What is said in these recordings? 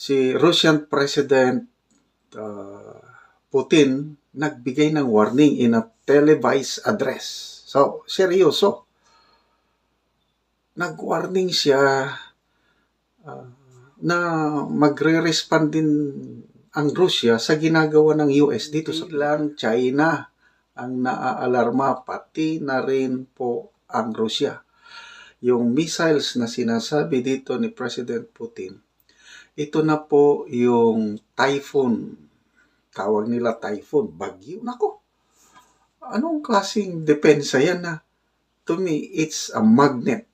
si Russian President Putin nagbigay ng warning in a televised address. So, seryoso. Nag-warning siya na magre-respond din ang Russia sa ginagawa ng US dito sa lang China ang naaalarma, pati na rin po ang Russia. Yung missiles na sinasabi dito ni President Putin, ito na po yung typhoon. Tawag nila typhoon, bagyo. Nako, anong klaseng depensa yan na? To me, it's a magnet.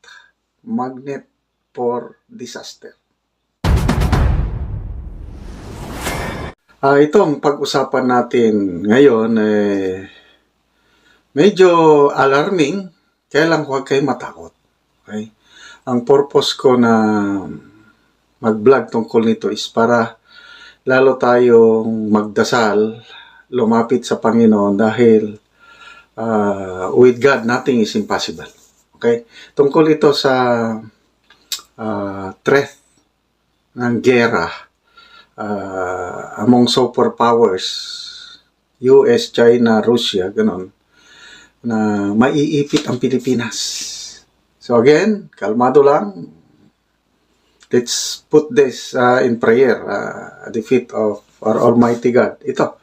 Magnet for disaster. Itong pag-usapan natin ngayon, medyo alarming, kaya lang huwag kayo matakot. Okay? Ang purpose ko na mag-vlog tungkol nito is para lalo tayong magdasal, lumapit sa Panginoon dahil with God, nothing is impossible. Okay? Tungkol ito sa threat ng gera among superpowers, US, China, Russia, ganon, na maiipit ang Pilipinas. So again, kalmado lang. Let's put this in prayer at the feet of our Almighty God. Ito,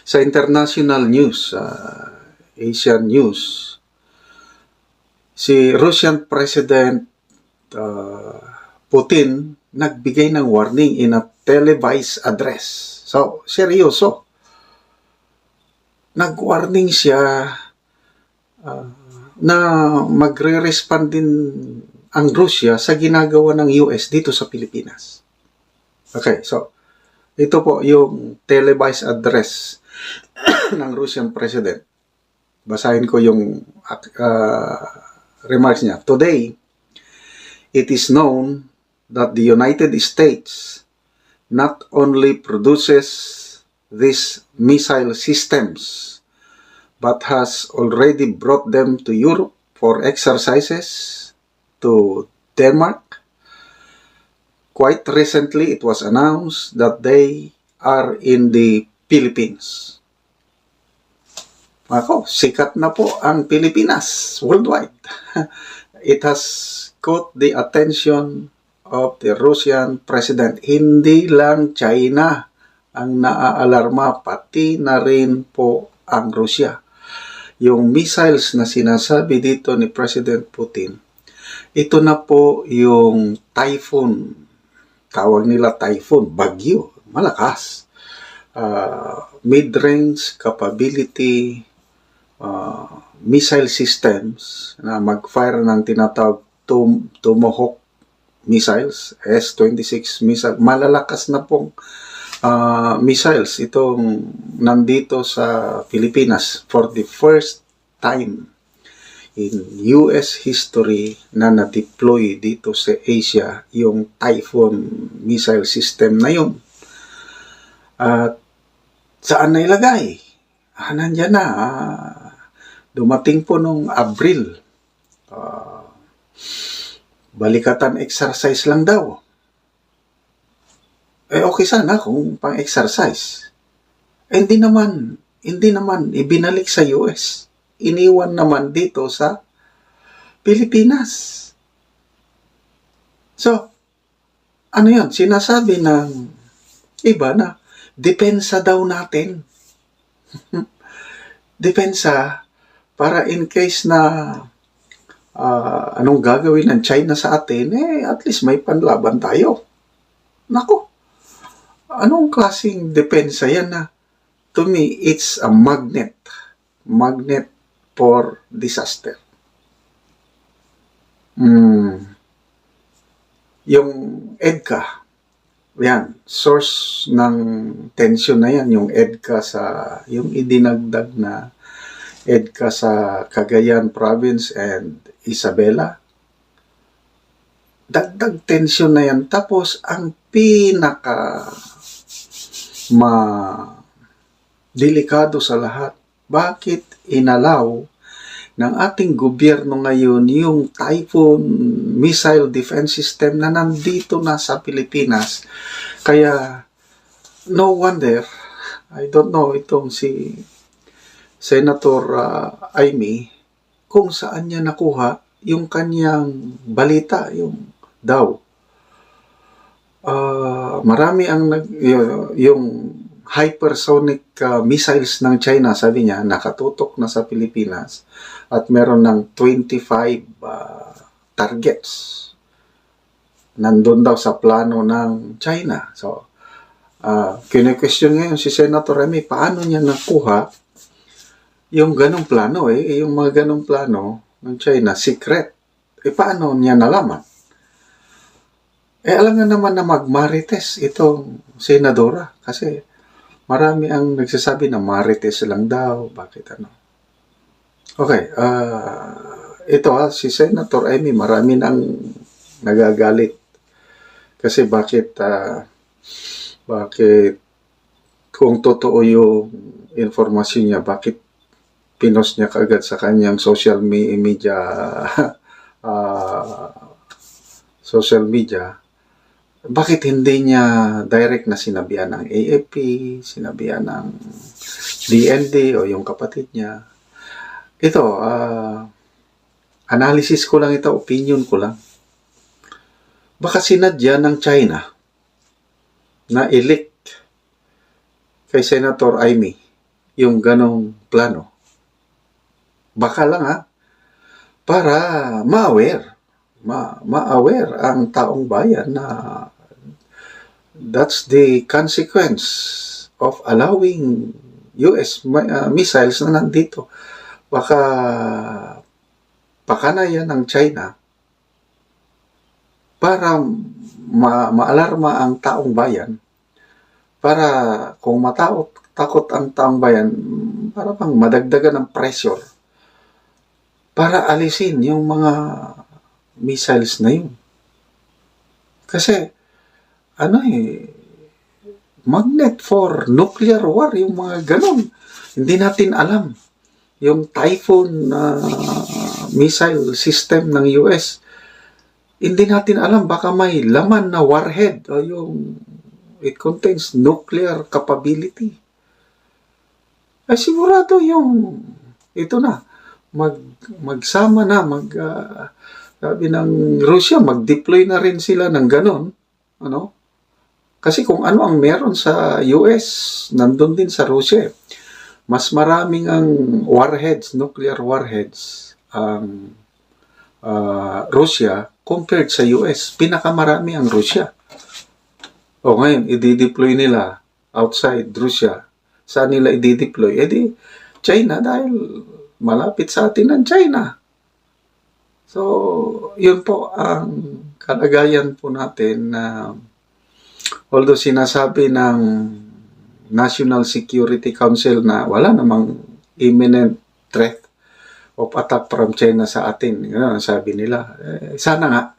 sa international news, Asian news, si Russian President Putin nagbigay ng warning in a televised address. So, seryoso. Nag-warning siya na magre-respond din ang Russia sa ginagawa ng US dito sa Pilipinas. Okay, so ito po yung televised address ng Russian President. Basahin ko yung remarks niya. Today, it is known that the United States not only produces these missile systems, but has already brought them to Europe for exercises, to Denmark. Quite recently, it was announced that they are in the Philippines. Ako, sikat na po ang Pilipinas worldwide. It has caught the attention of the Russian President. Hindi lang China ang naaalarma, pati na rin po ang Russia. Yung missiles na sinasabi dito ni President Putin, ito na po yung typhoon. Tawag nila typhoon, bagyo, malakas. Mid-range capability missile systems na mag-fire ng tinatawag Tomahawk missiles, S-26 missile. Malalakas na pong missiles itong nandito sa Pilipinas for the first time in US history na na-deploy dito sa Asia yung Typhoon missile system na yun. At saan na ilagay? Nandyan na. Dumating po nung Abril. Balikatan exercise lang daw. Okay sana kung pang-exercise. Hindi naman ibinalik sa US. Iniwan naman dito sa Pilipinas. So, ano yun? Sinasabi ng iba na depensa daw natin. Depensa para in case na anong gagawin ng China sa atin, at least may panlaban tayo. Nako, anong klaseng depensa yan na? To me, it's a magnet. Magnet for disaster. Yung EDCA, yan, source ng tension na yan, yung EDCA yung idinagdag na EDCA sa Cagayan Province and Isabela. Dagdag tension na yan. Tapos, ang delikado sa lahat, bakit inalaw ng ating gobyerno ngayon yung Typhoon missile defense system na nandito na sa Pilipinas. Kaya, no wonder, I don't know, itong si Senator Amy, kung saan niya nakuha yung kanyang balita, yung daw. Marami ang yung hypersonic missiles ng China, sabi niya, nakatutok na sa Pilipinas at meron ng 25 targets. Nandun daw sa plano ng China. So, kine-question ngayon si Senator Remy, paano niya nakuha yung ganong plano yung mga ganong plano ng China, secret. Paano niya nalaman? Alam nga naman na magmarites itong senadora kasi marami ang nagsasabi na marites lang daw. Bakit ano? Okay, ito si Senator Amy, marami nang nagagalit. Kasi bakit kung totoo yung informasyon niya, bakit pinost niya kaagad sa kanyang social media bakit hindi niya direct na sinabihan ng AFP, sinabihan ng DND o yung kapatid niya? Ito, analysis ko lang ito, opinion ko lang. Baka sinadya ng China na i-leak kay Senator Amy yung ganong plano. Baka lang para ma-aware ang taong bayan na that's the consequence of allowing US missiles na nandito. Baka pakanayan ng China para maalarma ang taong bayan, para kung takot ang taong bayan, para bang madagdagan ng pressure para alisin yung mga missiles na yun. Kasi, magnet for nuclear war, yung mga ganon. Hindi natin alam. Yung Typhoon missile system ng US, hindi natin alam, baka may laman na warhead o it contains nuclear capability. Ay sigurado ito na, magsama na, sabi ng Russia, mag-deploy na rin sila ng ganon. Kasi kung ano ang meron sa US, nandun din sa Russia. Mas maraming ang warheads, nuclear warheads, ang Russia compared sa US. Pinakamarami ang Russia. Ngayon, i-deploy nila outside Russia. Saan nila i-deploy? China, dahil malapit sa atin ang China. So, yun po ang kalagayan po natin na although sinasabi ng National Security Council na wala namang imminent threat of attack from China sa atin. Yun ang sabi nila. Sana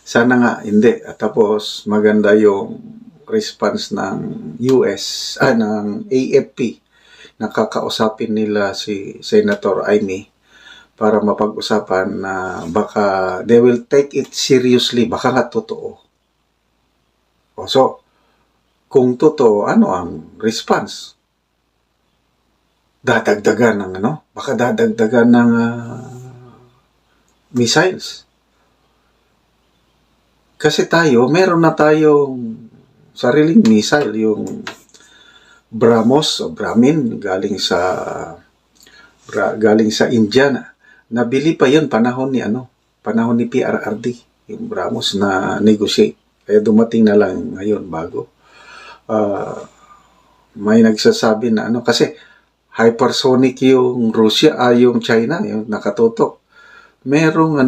nga hindi. At tapos maganda yung response ng US, ng AFP. Nakakausapin nila si Senator Amy para mapag-usapan na baka they will take it seriously, baka nga totoo. So, kung totoo, ano ang response? Dadagdagan ng baka dadagdagan ng missiles. Kasi meron na tayong sariling missile, yung BrahMos o Brahmin galing sa India na. Nabili pa yun panahon ni PRRD, yung BrahMos na negotiate. Kaya dumating na lang ngayon bago. May nagsasabi na kasi hypersonic yung Russia, yung China, yung nakatutok. Merong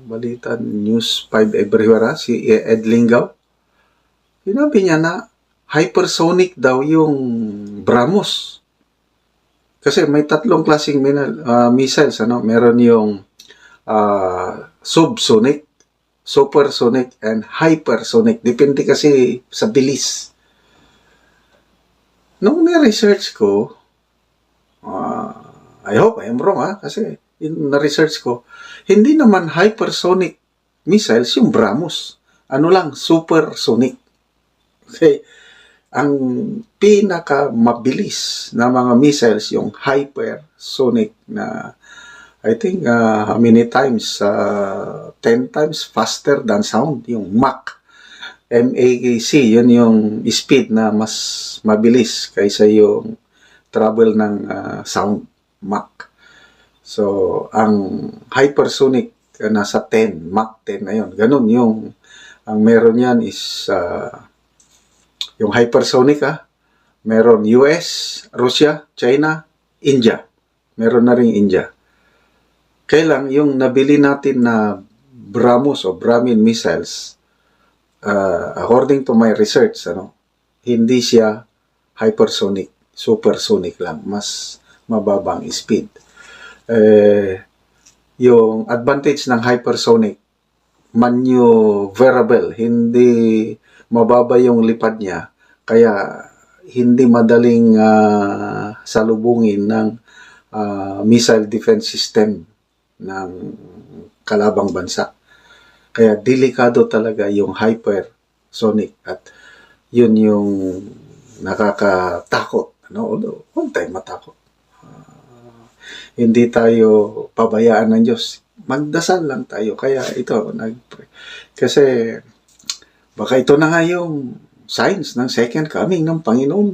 balita, News 5 everywhere, si Ed Lingaw. Sinabi niya na hypersonic daw yung BrahMos. Kasi may tatlong klaseng missiles. Meron yung subsonic, supersonic, and hypersonic. Depende kasi sa bilis. Nung ni-research ko, I hope I am wrong kasi na-research ko, hindi naman hypersonic missiles yung BrahMos. Ano lang, supersonic. Okay. Ang pinaka-mabilis na mga missiles yung hypersonic na I think how many times? 10 times faster than sound. Yung Mach. MAC, yun yung speed na mas mabilis kaysa yung travel ng sound. Mach. So, ang hypersonic nasa 10, Mach 10 na yun. Ganun yung, ang meron yan is yung hypersonic meron US, Russia, China, India. Meron na rin India. Kailang yung nabili natin na BrahMos o Brahmin missiles, according to my research, hindi siya hypersonic, supersonic lang, mas mababang speed. Yung advantage ng hypersonic, maneuverable, hindi mababa yung lipad niya, kaya hindi madaling salubungin ng missile defense system ng kalabang bansa. Kaya delikado talaga yung hypersonic at yun yung nakakatakot. Although, huwag tayo matakot. Hindi tayo pabayaan ng Diyos. Magdasal lang tayo. Kaya ito, kasi baka ito na nga yung signs ng second coming ng Panginoon.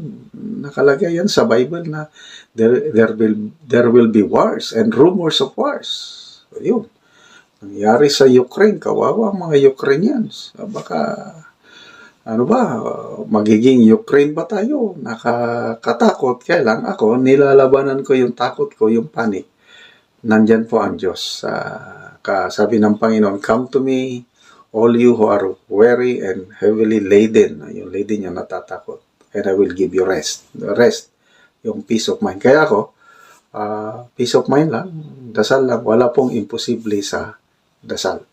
Nakalagay yan sa Bible na there will be wars and rumors of wars. So, yun. Nangyari sa Ukraine, kawawa ang mga Ukrainians. Baka, magiging Ukraine ba tayo? Nakakatakot. Kaya lang ako, nilalabanan ko yung takot ko, yung panic. Nandyan po ang Diyos. Sabi ng Panginoon, come to me, all you who are weary and heavily laden. Yung laden yung natatakot. And I will give you rest. The rest, yung peace of mind. Kaya ako, peace of mind lang, dasal lang. Wala pong imposible sa dasal.